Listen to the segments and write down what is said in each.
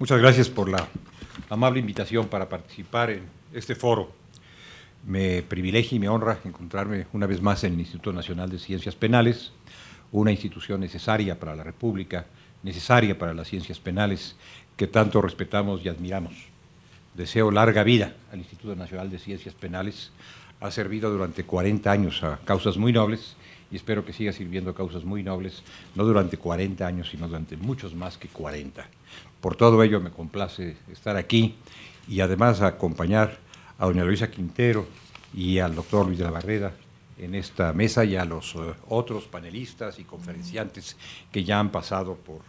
Muchas gracias por la amable invitación para participar en este foro. Me privilegia y me honra encontrarme una vez más en el Instituto Nacional de Ciencias Penales, una institución necesaria para la República, necesaria para las ciencias penales que tanto respetamos y admiramos. Deseo larga vida al Instituto Nacional de Ciencias Penales. Ha servido durante 40 años a causas muy nobles y espero que siga sirviendo a causas muy nobles, no durante 40 años, sino durante muchos más que 40. Por todo ello me complace estar aquí y además acompañar a doña Luisa Quintero y al doctor Luis de la Barrera en esta mesa y a los otros panelistas y conferenciantes que ya han pasado por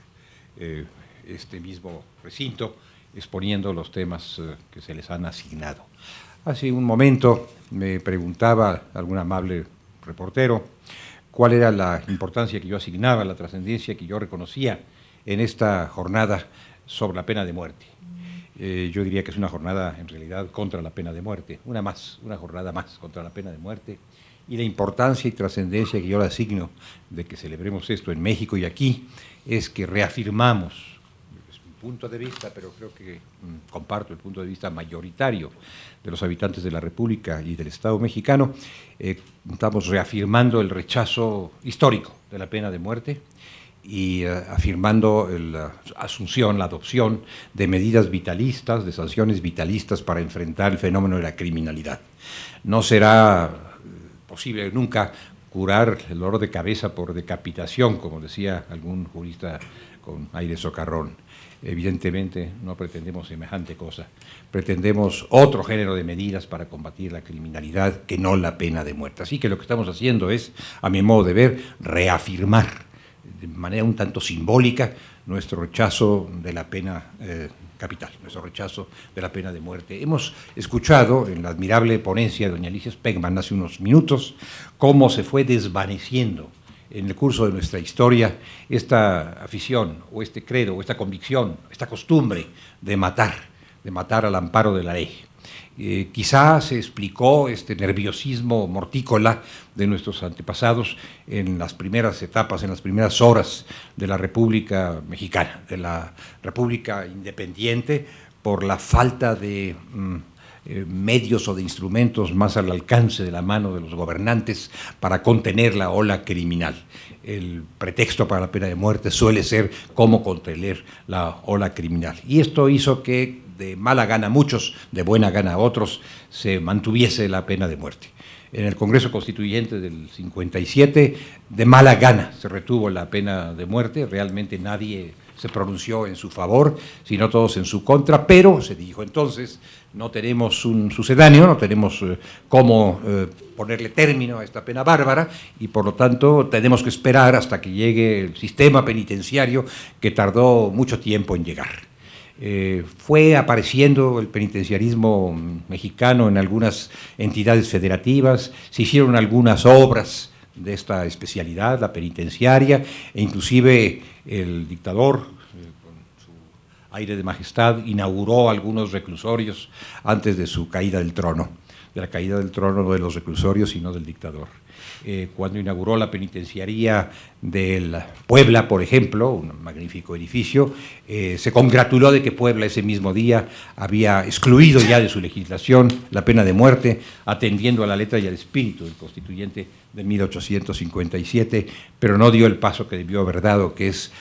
este mismo recinto exponiendo los temas que se les han asignado. Hace un momento me preguntaba algún amable reportero cuál era la importancia que yo asignaba, la trascendencia que yo reconocía en esta jornada sobre la pena de muerte. Yo diría que es una jornada en realidad contra la pena de muerte, una jornada más contra la pena de muerte, y la importancia y trascendencia que yo le asigno de que celebremos esto en México y aquí es que reafirmamos, es mi punto de vista, pero creo que comparto el punto de vista mayoritario de los habitantes de la República y del Estado mexicano, estamos reafirmando el rechazo histórico de la pena de muerte y afirmando la asunción, la adopción de medidas vitalistas, de sanciones vitalistas para enfrentar el fenómeno de la criminalidad. No será posible nunca curar el dolor de cabeza por decapitación, como decía algún jurista con aire socarrón. Evidentemente no pretendemos semejante cosa, pretendemos otro género de medidas para combatir la criminalidad que no la pena de muerte. Así que lo que estamos haciendo es, a mi modo de ver, reafirmar de manera un tanto simbólica nuestro rechazo de la pena capital, nuestro rechazo de la pena de muerte. Hemos escuchado en la admirable ponencia de doña Alicia Specman hace unos minutos cómo se fue desvaneciendo en el curso de nuestra historia esta afición o este credo o esta convicción, esta costumbre de matar al amparo de la ley. Quizá se explicó este nerviosismo mortícola de nuestros antepasados en las primeras etapas, en las primeras horas de la República Mexicana, de la República Independiente, por la falta de medios o de instrumentos más al alcance de la mano de los gobernantes para contener la ola criminal. El pretexto para la pena de muerte suele ser cómo contener la ola criminal. Y esto hizo que de mala gana muchos, de buena gana otros, se mantuviese la pena de muerte. En el Congreso Constituyente del 57, de mala gana se retuvo la pena de muerte, realmente nadie se pronunció en su favor, sino todos en su contra, pero se dijo entonces, no tenemos un sucedáneo, no tenemos cómo ponerle término a esta pena bárbara y por lo tanto tenemos que esperar hasta que llegue el sistema penitenciario que tardó mucho tiempo en llegar. Fue apareciendo el penitenciarismo mexicano en algunas entidades federativas, se hicieron algunas obras de esta especialidad, la penitenciaria, e inclusive el dictador, con su aire de majestad, inauguró algunos reclusorios antes de su caída del trono, de la caída del trono no de los reclusorios, sino del dictador. Cuando inauguró la penitenciaría de Puebla, por ejemplo, un magnífico edificio, se congratuló de que Puebla ese mismo día había excluido ya de su legislación la pena de muerte, atendiendo a la letra y al espíritu del constituyente de 1857, pero no dio el paso que debió haber dado, que es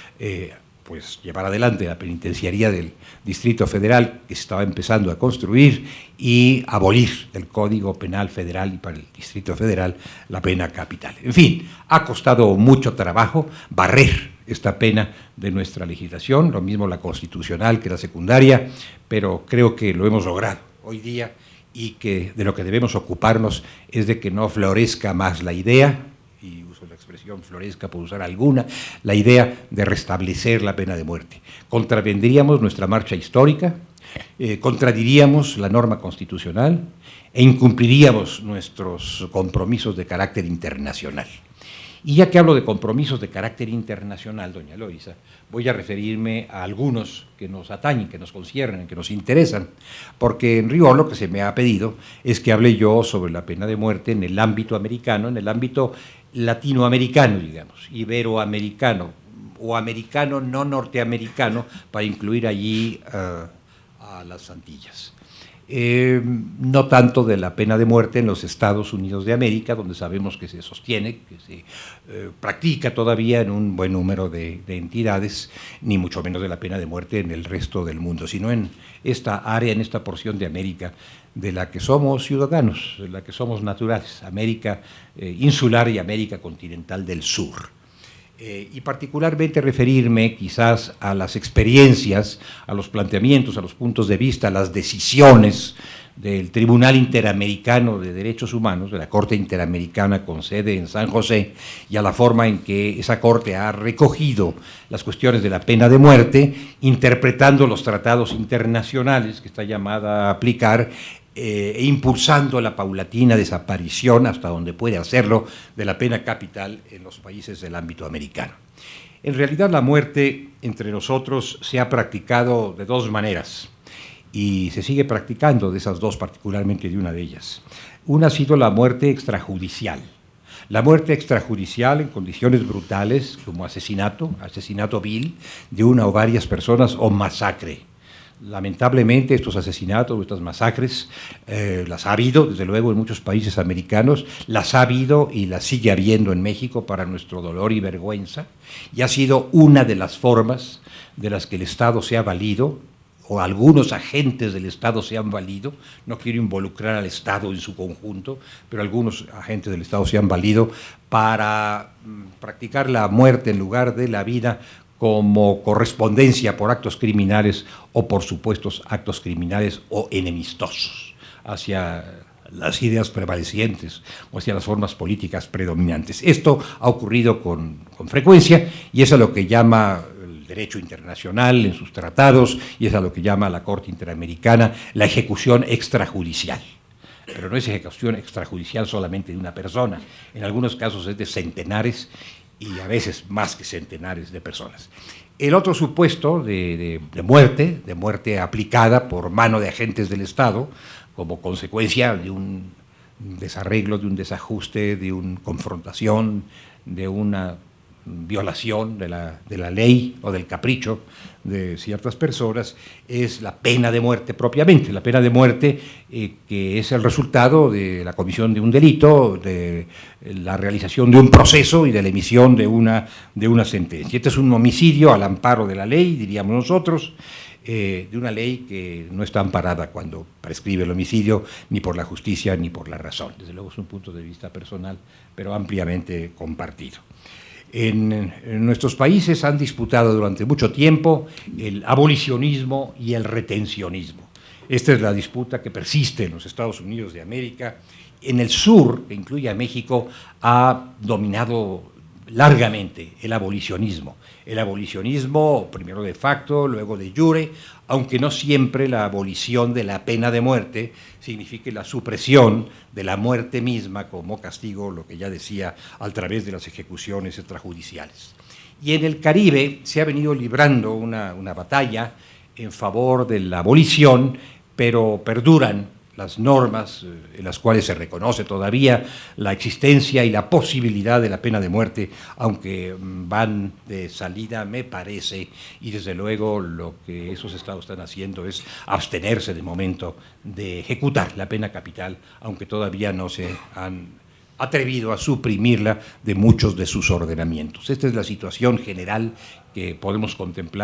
pues llevar adelante la penitenciaría del Distrito Federal que se estaba empezando a construir y abolir del Código Penal Federal y para el Distrito Federal la pena capital. En fin, ha costado mucho trabajo barrer esta pena de nuestra legislación, lo mismo la constitucional que la secundaria, pero creo que lo hemos logrado hoy día y que de lo que debemos ocuparnos es de que no florezca más la idea, y uso la expresión florezca por usar alguna, la idea de restablecer la pena de muerte. Contravendríamos nuestra marcha histórica, contradiríamos la norma constitucional e incumpliríamos nuestros compromisos de carácter internacional. Y ya que hablo de compromisos de carácter internacional, doña Eloísa, voy a referirme a algunos que nos atañen, que nos conciernen, que nos interesan, porque en rigor lo que se me ha pedido es que hable yo sobre la pena de muerte en el ámbito americano, en el ámbito latinoamericano, digamos, iberoamericano, o americano no norteamericano para incluir allí a las Antillas. No tanto de la pena de muerte en los Estados Unidos de América, donde sabemos que se sostiene, que se practica todavía en un buen número de entidades, ni mucho menos de la pena de muerte en el resto del mundo, sino en esta área, en esta porción de América de la que somos ciudadanos, de la que somos naturales, América insular y América continental del sur. Y particularmente referirme quizás a las experiencias, a los planteamientos, a los puntos de vista, a las decisiones del Tribunal Interamericano de Derechos Humanos, de la Corte Interamericana con sede en San José, y a la forma en que esa Corte ha recogido las cuestiones de la pena de muerte, interpretando los tratados internacionales que está llamada a aplicar, e impulsando la paulatina desaparición, hasta donde puede hacerlo, de la pena capital en los países del ámbito americano. En realidad la muerte entre nosotros se ha practicado de dos maneras y se sigue practicando de esas dos, particularmente de una de ellas. Una ha sido la muerte extrajudicial. La muerte extrajudicial en condiciones brutales como asesinato vil de una o varias personas o masacre. Lamentablemente estos asesinatos, estas masacres, las ha habido, desde luego, en muchos países americanos, las ha habido y las sigue habiendo en México para nuestro dolor y vergüenza, y ha sido una de las formas de las que el Estado se ha valido, o algunos agentes del Estado se han valido, no quiero involucrar al Estado en su conjunto, pero algunos agentes del Estado se han valido para practicar la muerte en lugar de la vida como correspondencia por actos criminales o por supuestos actos criminales o enemistosos hacia las ideas prevalecientes o hacia las formas políticas predominantes. Esto ha ocurrido con frecuencia y es a lo que llama el derecho internacional en sus tratados y es a lo que llama la Corte Interamericana la ejecución extrajudicial. Pero no es ejecución extrajudicial solamente de una persona, en algunos casos es de centenares y a veces más que centenares de personas. El otro supuesto de muerte aplicada por mano de agentes del Estado, como consecuencia de un desarreglo, de un desajuste, de una confrontación, de una violación de la ley o del capricho de ciertas personas, es la pena de muerte propiamente, la pena de muerte que es el resultado de la comisión de un delito, de la realización de un proceso y de la emisión de una sentencia. Este es un homicidio al amparo de la ley, diríamos nosotros, de una ley que no está amparada cuando prescribe el homicidio ni por la justicia ni por la razón. Desde luego es un punto de vista personal, pero ampliamente compartido. En nuestros países han disputado durante mucho tiempo el abolicionismo y el retencionismo. Esta es la disputa que persiste en los Estados Unidos de América. En el sur, que incluye a México, ha dominado largamente el abolicionismo. El abolicionismo, primero de facto, luego de jure, aunque no siempre la abolición de la pena de muerte signifique la supresión de la muerte misma como castigo, lo que ya decía, a través de las ejecuciones extrajudiciales. Y en el Caribe se ha venido librando una batalla en favor de la abolición, pero perduran las normas en las cuales se reconoce todavía la existencia y la posibilidad de la pena de muerte, aunque van de salida, me parece, y desde luego lo que esos estados están haciendo es abstenerse de momento de ejecutar la pena capital, aunque todavía no se han atrevido a suprimirla de muchos de sus ordenamientos. Esta es la situación general que podemos contemplar